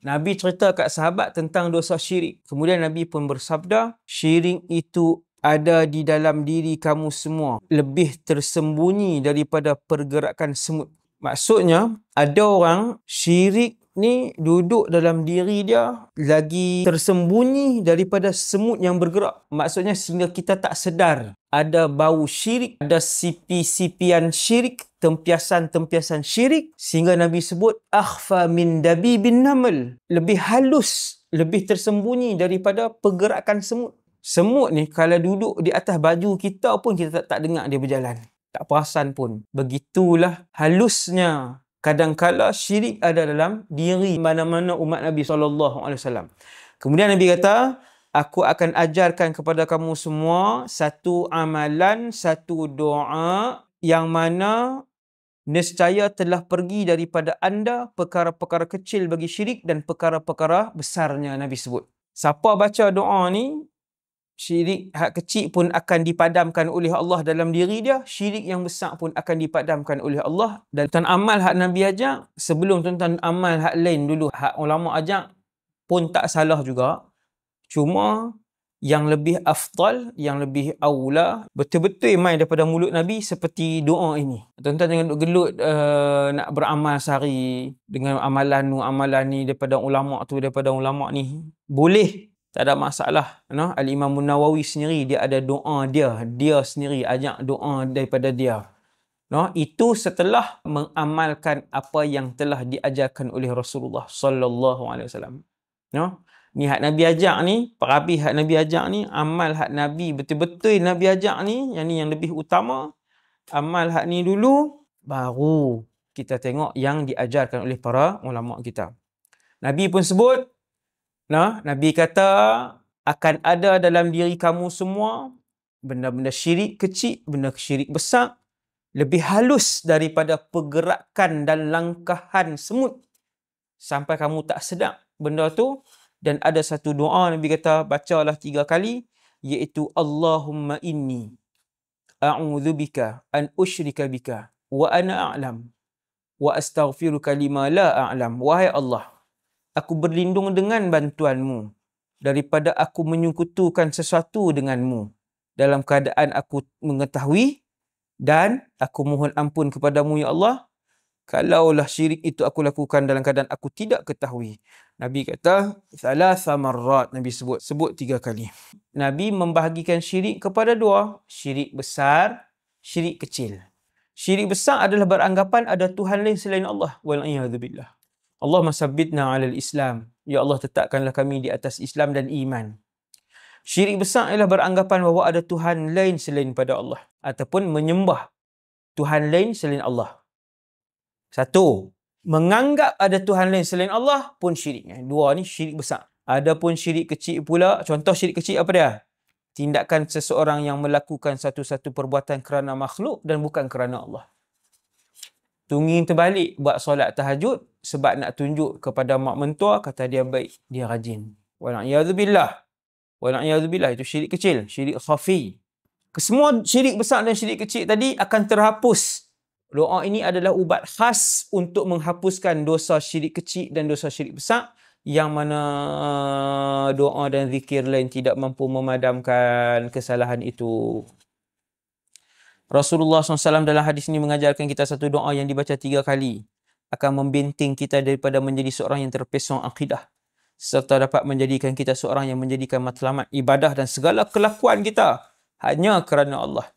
Nabi cerita kat sahabat tentang dosa syirik. Kemudian Nabi pun bersabda, syirik itu ada di dalam diri kamu semua. Lebih tersembunyi daripada pergerakan semut. Maksudnya, ada orang syirik ni duduk dalam diri dia lagi tersembunyi daripada semut yang bergerak. Maksudnya sehingga kita tak sedar. Ada bau syirik, ada sipi-sipian syirik, tempiasan-tempiasan syirik, sehingga Nabi sebut akhfa min dabibin naml, lebih halus, lebih tersembunyi daripada pergerakan semut. Semut ni kalau duduk di atas baju kita pun kita tak dengar dia berjalan, tak perasan pun. Begitulah halusnya kadangkala syirik ada dalam diri mana-mana umat Nabi SAW. Kemudian Nabi kata, aku akan ajarkan kepada kamu semua satu amalan, satu doa yang mana nescaya telah pergi daripada anda perkara-perkara kecil bagi syirik dan perkara-perkara besarnya Nabi sebut. Siapa baca doa ni, syirik hak kecil pun akan dipadamkan oleh Allah dalam diri dia, syirik yang besar pun akan dipadamkan oleh Allah. Dan tuan amal hak Nabi ajak, sebelum tuan amal hak lain dulu, hak ulama ajak pun tak salah juga. Cuma yang lebih afdal, yang lebih aula, betul-betul mai daripada mulut Nabi seperti doa ini. Tuan-tuan jangan duk gelut nak beramal sehari dengan amalan ni daripada ulama tu, daripada ulama ni. Boleh, tak ada masalah. No? Al-Imam Nawawi sendiri, dia ada doa dia sendiri ajak doa daripada dia. No? Itu setelah mengamalkan apa yang telah diajarkan oleh Rasulullah sallallahu alaihi wasallam. No? Ni hak Nabi ajak ni, perabi hak Nabi ajak ni, amal hak Nabi betul-betul Nabi ajak ni, yang ni yang lebih utama. Amal hak ni dulu, baru kita tengok yang diajarkan oleh para ulama kita. Nabi pun sebut, nah, Nabi kata akan ada dalam diri kamu semua benda-benda syirik kecil, benda syirik besar, lebih halus daripada pergerakan dan langkahan semut sampai kamu tak sedar benda tu. Dan ada satu doa Nabi kata bacalah 3 kali, iaitu Allahumma inni a'udzubika an usyrika bika wa ana a'lam wa astaghfiruka lima la a'lam. Wahai Allah, aku berlindung dengan bantuanmu daripada aku menyekutukan sesuatu denganmu dalam keadaan aku mengetahui, dan aku mohon ampun kepadamu ya Allah kalaulah syirik itu aku lakukan dalam keadaan aku tidak ketahui. Nabi kata thalatha marrat, Nabi sebut 3 kali. Nabi membahagikan syirik kepada 2, syirik besar, syirik kecil. Syirik besar adalah beranggapan ada Tuhan lain selain Allah, wal a'yadzu billah. Allahumma sabbitna 'alal Islam. Ya Allah, tetapkanlah kami di atas Islam dan iman. Syirik besar ialah beranggapan bahawa ada Tuhan lain selain pada Allah, ataupun menyembah Tuhan lain selain Allah. 1, menganggap ada Tuhan lain selain Allah pun syirik. 2 ni syirik besar. Adapun syirik kecil pula, contoh syirik kecil apa dia? Tindakan seseorang yang melakukan satu-satu perbuatan kerana makhluk dan bukan kerana Allah. Tunging terbalik buat solat tahajud sebab nak tunjuk kepada mak mentua, kata dia baik, dia rajin. Wala'iyadzubillah. Wala'iyadzubillah, itu syirik kecil, syirik khafi. Kesemua syirik besar dan syirik kecil tadi akan terhapus. Doa ini adalah ubat khas untuk menghapuskan dosa syirik kecil dan dosa syirik besar, yang mana doa dan zikir lain tidak mampu memadamkan kesalahan itu. Rasulullah SAW dalam hadis ini mengajarkan kita satu doa yang dibaca 3 kali akan membenting kita daripada menjadi seorang yang terpesong akidah, serta dapat menjadikan kita seorang yang menjadikan matlamat ibadah dan segala kelakuan kita hanya kerana Allah.